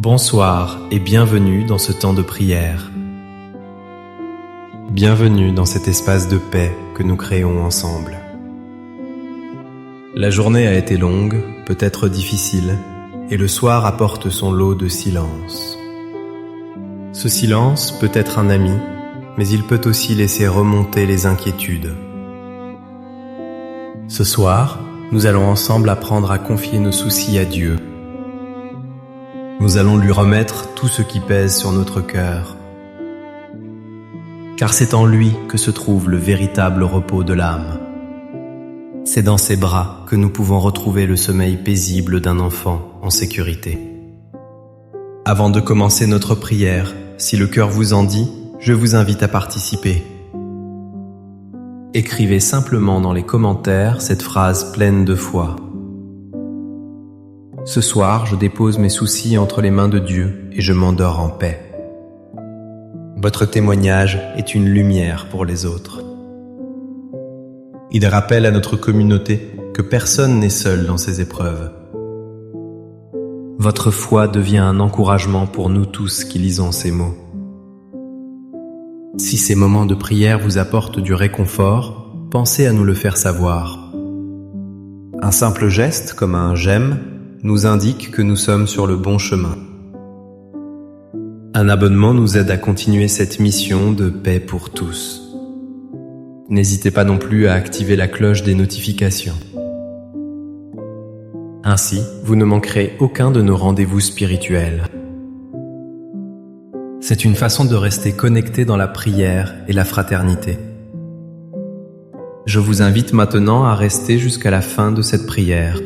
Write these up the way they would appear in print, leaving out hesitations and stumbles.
Bonsoir et bienvenue dans ce temps de prière. Bienvenue dans cet espace de paix que nous créons ensemble. La journée a été longue, peut-être difficile, et le soir apporte son lot de silence. Ce silence peut être un ami, mais il peut aussi laisser remonter les inquiétudes. Ce soir, nous allons ensemble apprendre à confier nos soucis à Dieu. Nous allons lui remettre tout ce qui pèse sur notre cœur. Car c'est en lui que se trouve le véritable repos de l'âme. C'est dans ses bras que nous pouvons retrouver le sommeil paisible d'un enfant en sécurité. Avant de commencer notre prière, si le cœur vous en dit, je vous invite à participer. Écrivez simplement dans les commentaires cette phrase pleine de foi. Ce soir, je dépose mes soucis entre les mains de Dieu et je m'endors en paix. Votre témoignage est une lumière pour les autres. Il rappelle à notre communauté que personne n'est seul dans ces épreuves. Votre foi devient un encouragement pour nous tous qui lisons ces mots. Si ces moments de prière vous apportent du réconfort, pensez à nous le faire savoir. Un simple geste, comme un « j'aime », nous indique que nous sommes sur le bon chemin. Un abonnement nous aide à continuer cette mission de paix pour tous. N'hésitez pas non plus à activer la cloche des notifications. Ainsi, vous ne manquerez aucun de nos rendez-vous spirituels. C'est une façon de rester connecté dans la prière et la fraternité. Je vous invite maintenant à rester jusqu'à la fin de cette prière.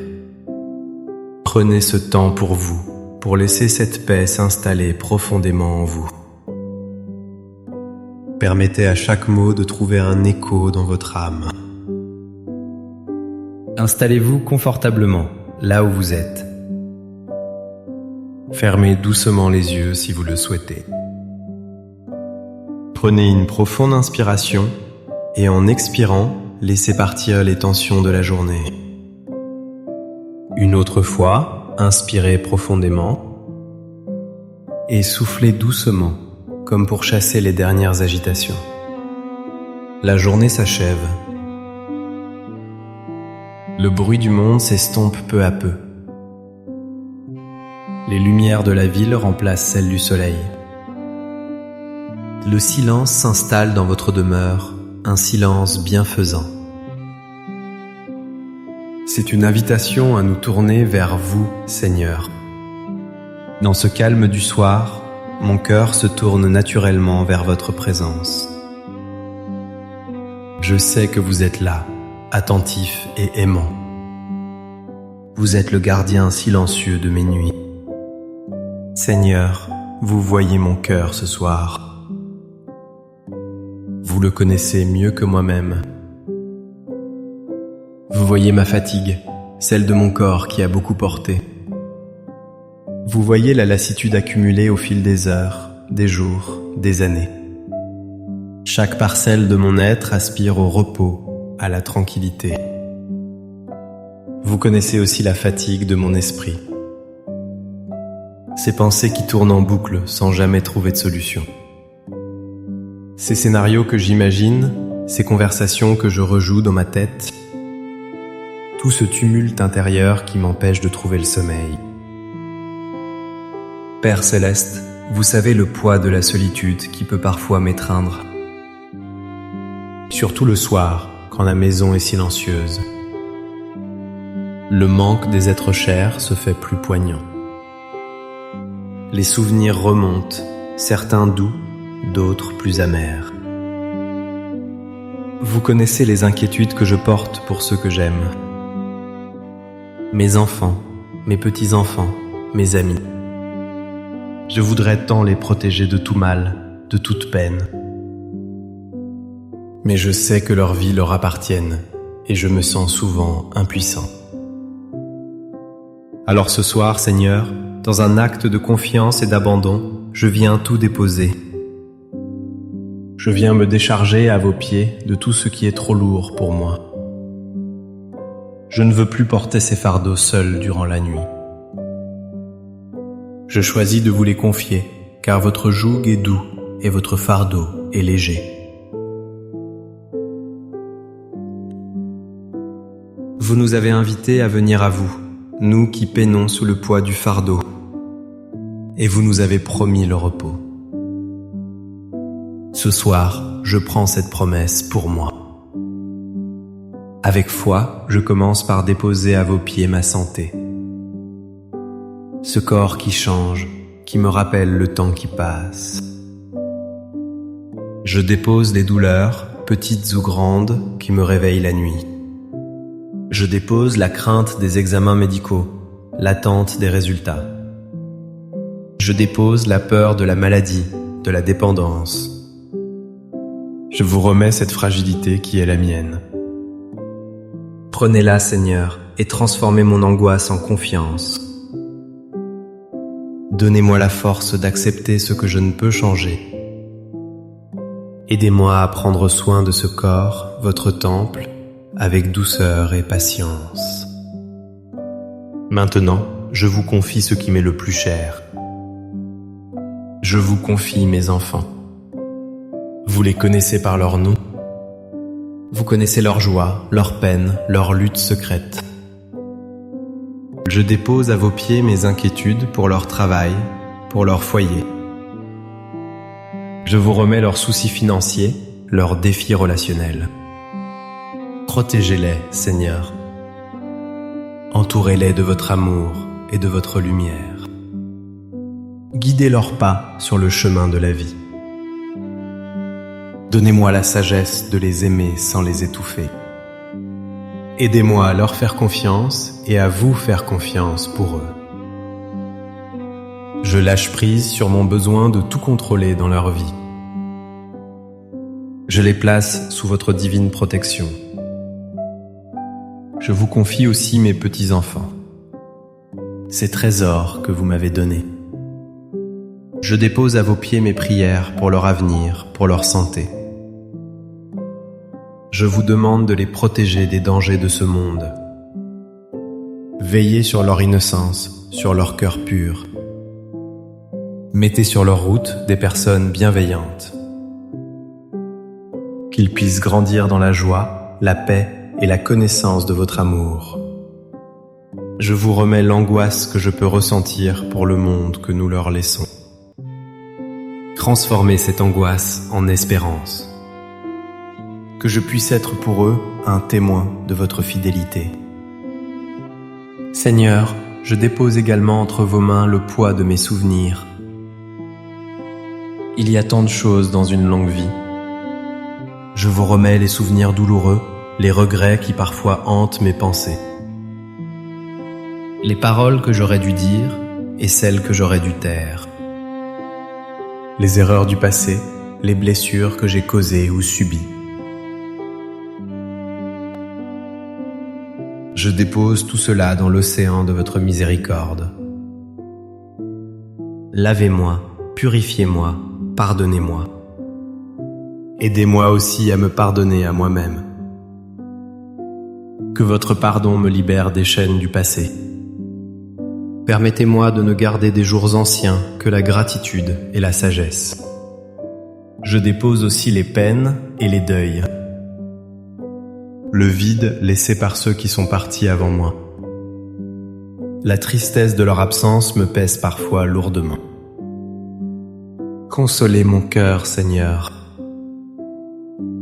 Prenez ce temps pour vous, pour laisser cette paix s'installer profondément en vous. Permettez à chaque mot de trouver un écho dans votre âme. Installez-vous confortablement, là où vous êtes. Fermez doucement les yeux si vous le souhaitez. Prenez une profonde inspiration et en expirant, laissez partir les tensions de la journée. Une autre fois, inspirez profondément et soufflez doucement, comme pour chasser les dernières agitations. La journée s'achève. Le bruit du monde s'estompe peu à peu. Les lumières de la ville remplacent celles du soleil. Le silence s'installe dans votre demeure, un silence bienfaisant. C'est une invitation à nous tourner vers vous, Seigneur. Dans ce calme du soir, mon cœur se tourne naturellement vers votre présence. Je sais que vous êtes là, attentif et aimant. Vous êtes le gardien silencieux de mes nuits. Seigneur, vous voyez mon cœur ce soir. Vous le connaissez mieux que moi-même. Vous voyez ma fatigue, celle de mon corps qui a beaucoup porté. Vous voyez la lassitude accumulée au fil des heures, des jours, des années. Chaque parcelle de mon être aspire au repos, à la tranquillité. Vous connaissez aussi la fatigue de mon esprit. Ces pensées qui tournent en boucle sans jamais trouver de solution. Ces scénarios que j'imagine, ces conversations que je rejoue dans ma tête, tout ce tumulte intérieur qui m'empêche de trouver le sommeil. Père Céleste, vous savez le poids de la solitude qui peut parfois m'étreindre. Surtout le soir, quand la maison est silencieuse. Le manque des êtres chers se fait plus poignant. Les souvenirs remontent, certains doux, d'autres plus amers. Vous connaissez les inquiétudes que je porte pour ceux que j'aime. Mes enfants, mes petits-enfants, mes amis. Je voudrais tant les protéger de tout mal, de toute peine. Mais je sais que leur vie leur appartienne et je me sens souvent impuissant. Alors ce soir, Seigneur, dans un acte de confiance et d'abandon, je viens tout déposer. Je viens me décharger à vos pieds de tout ce qui est trop lourd pour moi. Je ne veux plus porter ces fardeaux seul durant la nuit. Je choisis de vous les confier, car votre joug est doux et votre fardeau est léger. Vous nous avez invités à venir à vous, nous qui peinons sous le poids du fardeau, et vous nous avez promis le repos. Ce soir, je prends cette promesse pour moi. Avec foi, je commence par déposer à vos pieds ma santé. Ce corps qui change, qui me rappelle le temps qui passe. Je dépose les douleurs, petites ou grandes, qui me réveillent la nuit. Je dépose la crainte des examens médicaux, l'attente des résultats. Je dépose la peur de la maladie, de la dépendance. Je vous remets cette fragilité qui est la mienne. Prenez-la, Seigneur, et transformez mon angoisse en confiance. Donnez-moi la force d'accepter ce que je ne peux changer. Aidez-moi à prendre soin de ce corps, votre temple, avec douceur et patience. Maintenant, je vous confie ce qui m'est le plus cher. Je vous confie mes enfants. Vous les connaissez par leur nom. Vous connaissez leur joie, leur peine, leur lutte secrète. Je dépose à vos pieds mes inquiétudes pour leur travail, pour leur foyer. Je vous remets leurs soucis financiers, leurs défis relationnels. Protégez-les, Seigneur. Entourez-les de votre amour et de votre lumière. Guidez leurs pas sur le chemin de la vie. Donnez-moi la sagesse de les aimer sans les étouffer. Aidez-moi à leur faire confiance et à vous faire confiance pour eux. Je lâche prise sur mon besoin de tout contrôler dans leur vie. Je les place sous votre divine protection. Je vous confie aussi mes petits-enfants, ces trésors que vous m'avez donnés. Je dépose à vos pieds mes prières pour leur avenir, pour leur santé. Je vous demande de les protéger des dangers de ce monde. Veillez sur leur innocence, sur leur cœur pur. Mettez sur leur route des personnes bienveillantes. Qu'ils puissent grandir dans la joie, la paix et la connaissance de votre amour. Je vous remets l'angoisse que je peux ressentir pour le monde que nous leur laissons. Transformez cette angoisse en espérance. Que je puisse être pour eux un témoin de votre fidélité. Seigneur, je dépose également entre vos mains le poids de mes souvenirs. Il y a tant de choses dans une longue vie. Je vous remets les souvenirs douloureux, les regrets qui parfois hantent mes pensées. Les paroles que j'aurais dû dire et celles que j'aurais dû taire. Les erreurs du passé, les blessures que j'ai causées ou subies. Je dépose tout cela dans l'océan de votre miséricorde. Lavez-moi, purifiez-moi, pardonnez-moi. Aidez-moi aussi à me pardonner à moi-même. Que votre pardon me libère des chaînes du passé. Permettez-moi de ne garder des jours anciens que la gratitude et la sagesse. Je dépose aussi les peines et les deuils. Le vide laissé par ceux qui sont partis avant moi. La tristesse de leur absence me pèse parfois lourdement. Consolez mon cœur, Seigneur.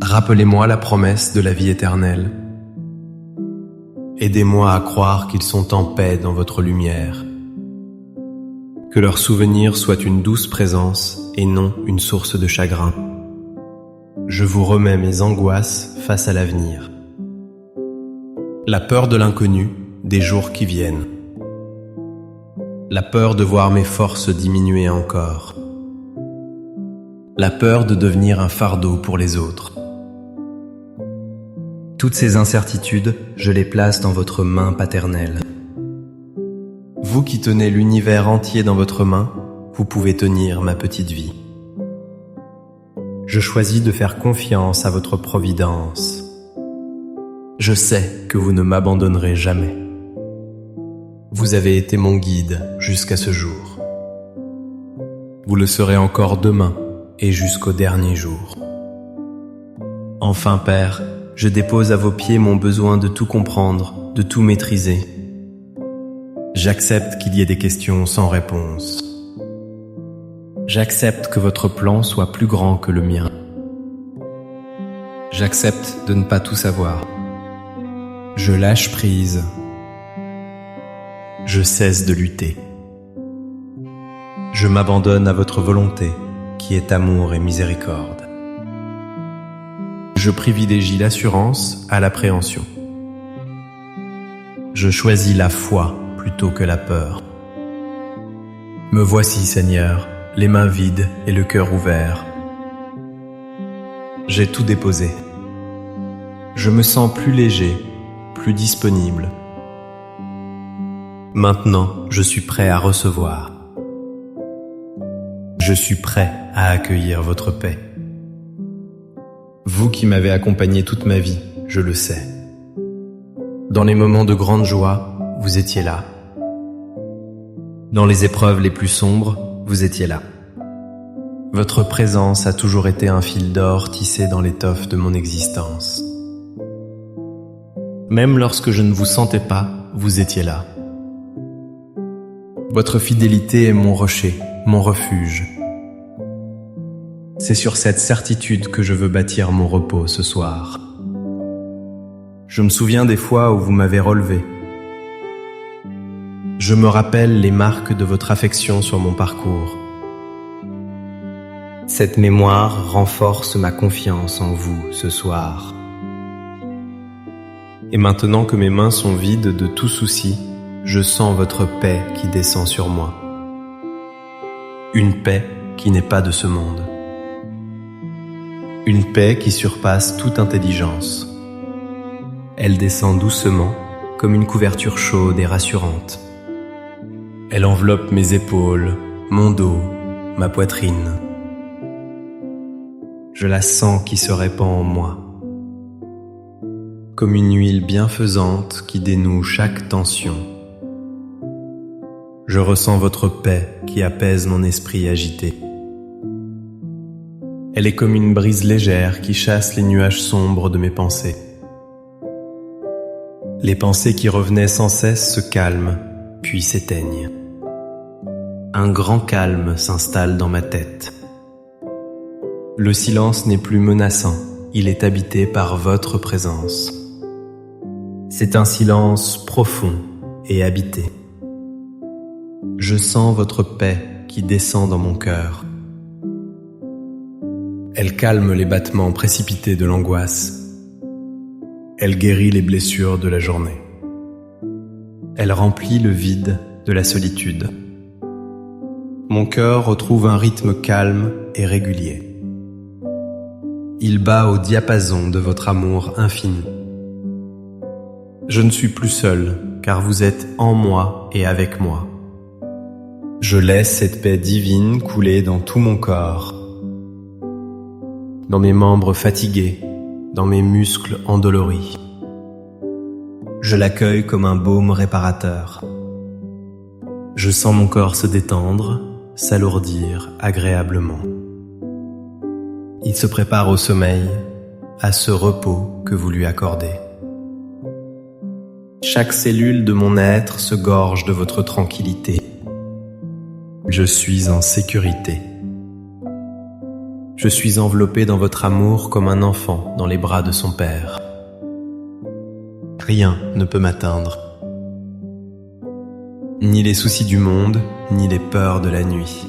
Rappelez-moi la promesse de la vie éternelle. Aidez-moi à croire qu'ils sont en paix dans votre lumière. Que leur souvenir soit une douce présence et non une source de chagrin. Je vous remets mes angoisses face à l'avenir. La peur de l'inconnu, des jours qui viennent. La peur de voir mes forces diminuer encore. La peur de devenir un fardeau pour les autres. Toutes ces incertitudes, je les place dans votre main paternelle. Vous qui tenez l'univers entier dans votre main, vous pouvez tenir ma petite vie. Je choisis de faire confiance à votre providence. Je sais que vous ne m'abandonnerez jamais. Vous avez été mon guide jusqu'à ce jour. Vous le serez encore demain et jusqu'au dernier jour. Enfin, Père, je dépose à vos pieds mon besoin de tout comprendre, de tout maîtriser. J'accepte qu'il y ait des questions sans réponse. J'accepte que votre plan soit plus grand que le mien. J'accepte de ne pas tout savoir. Je lâche prise. Je cesse de lutter. Je m'abandonne à votre volonté, qui est amour et miséricorde. Je privilégie l'assurance à l'appréhension. Je choisis la foi plutôt que la peur. Me voici, Seigneur, les mains vides et le cœur ouvert. J'ai tout déposé. Je me sens plus léger, plus disponible. Maintenant, je suis prêt à recevoir. Je suis prêt à accueillir votre paix. Vous qui m'avez accompagné toute ma vie, je le sais. Dans les moments de grande joie, vous étiez là. Dans les épreuves les plus sombres, vous étiez là. Votre présence a toujours été un fil d'or tissé dans l'étoffe de mon existence. Même lorsque je ne vous sentais pas, vous étiez là. Votre fidélité est mon rocher, mon refuge. C'est sur cette certitude que je veux bâtir mon repos ce soir. Je me souviens des fois où vous m'avez relevé. Je me rappelle les marques de votre affection sur mon parcours. Cette mémoire renforce ma confiance en vous ce soir. Et maintenant que mes mains sont vides de tout souci, je sens votre paix qui descend sur moi. Une paix qui n'est pas de ce monde. Une paix qui surpasse toute intelligence. Elle descend doucement, comme une couverture chaude et rassurante. Elle enveloppe mes épaules, mon dos, ma poitrine. Je la sens qui se répand en moi. Comme une huile bienfaisante qui dénoue chaque tension. Je ressens votre paix qui apaise mon esprit agité. Elle est comme une brise légère qui chasse les nuages sombres de mes pensées. Les pensées qui revenaient sans cesse se calment, puis s'éteignent. Un grand calme s'installe dans ma tête. Le silence n'est plus menaçant, il est habité par votre présence. C'est un silence profond et habité. Je sens votre paix qui descend dans mon cœur. Elle calme les battements précipités de l'angoisse. Elle guérit les blessures de la journée. Elle remplit le vide de la solitude. Mon cœur retrouve un rythme calme et régulier. Il bat au diapason de votre amour infini. Je ne suis plus seul, car vous êtes en moi et avec moi. Je laisse cette paix divine couler dans tout mon corps. Dans mes membres fatigués, dans mes muscles endoloris. Je l'accueille comme un baume réparateur. Je sens mon corps se détendre, s'alourdir agréablement. Il se prépare au sommeil, à ce repos que vous lui accordez. Chaque cellule de mon être se gorge de votre tranquillité. Je suis en sécurité. Je suis enveloppé dans votre amour comme un enfant dans les bras de son père. Rien ne peut m'atteindre. Ni les soucis du monde, ni les peurs de la nuit.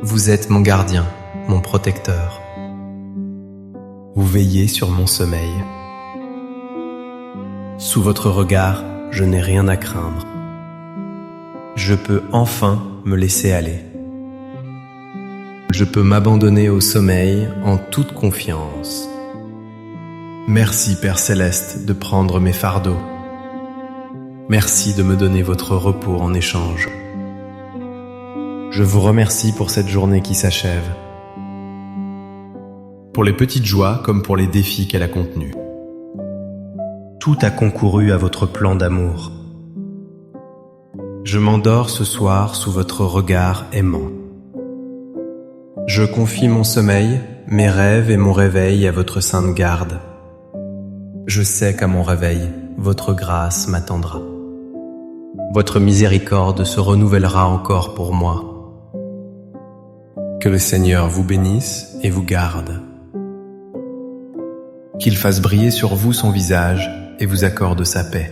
Vous êtes mon gardien, mon protecteur. Vous veillez sur mon sommeil. Sous votre regard, je n'ai rien à craindre. Je peux enfin me laisser aller. Je peux m'abandonner au sommeil en toute confiance. Merci, Père Céleste, de prendre mes fardeaux. Merci de me donner votre repos en échange. Je vous remercie pour cette journée qui s'achève. Pour les petites joies comme pour les défis qu'elle a contenus. Tout a concouru à votre plan d'amour. Je m'endors ce soir sous votre regard aimant. Je confie mon sommeil, mes rêves et mon réveil à votre sainte garde. Je sais qu'à mon réveil, votre grâce m'attendra. Votre miséricorde se renouvellera encore pour moi. Que le Seigneur vous bénisse et vous garde. Qu'il fasse briller sur vous son visage et vous accorde sa paix.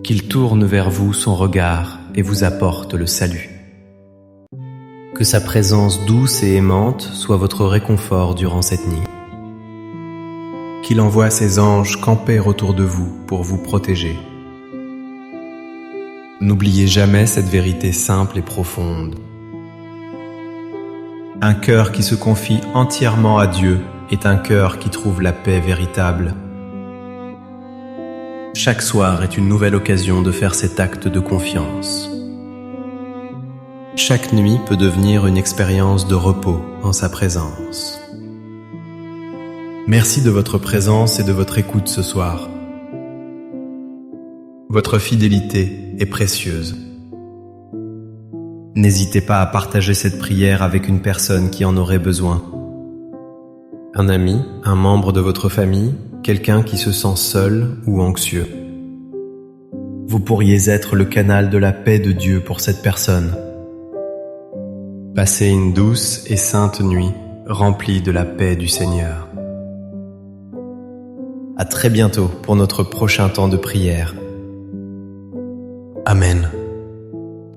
Qu'il tourne vers vous son regard et vous apporte le salut. Que sa présence douce et aimante soit votre réconfort durant cette nuit. Qu'il envoie ses anges camper autour de vous pour vous protéger. N'oubliez jamais cette vérité simple et profonde. Un cœur qui se confie entièrement à Dieu est un cœur qui trouve la paix véritable. Chaque soir est une nouvelle occasion de faire cet acte de confiance. Chaque nuit peut devenir une expérience de repos en sa présence. Merci de votre présence et de votre écoute ce soir. Votre fidélité est précieuse. N'hésitez pas à partager cette prière avec une personne qui en aurait besoin. Un ami, un membre de votre famille, quelqu'un qui se sent seul ou anxieux. Vous pourriez être le canal de la paix de Dieu pour cette personne. Passez une douce et sainte nuit, remplie de la paix du Seigneur. À très bientôt pour notre prochain temps de prière. Amen.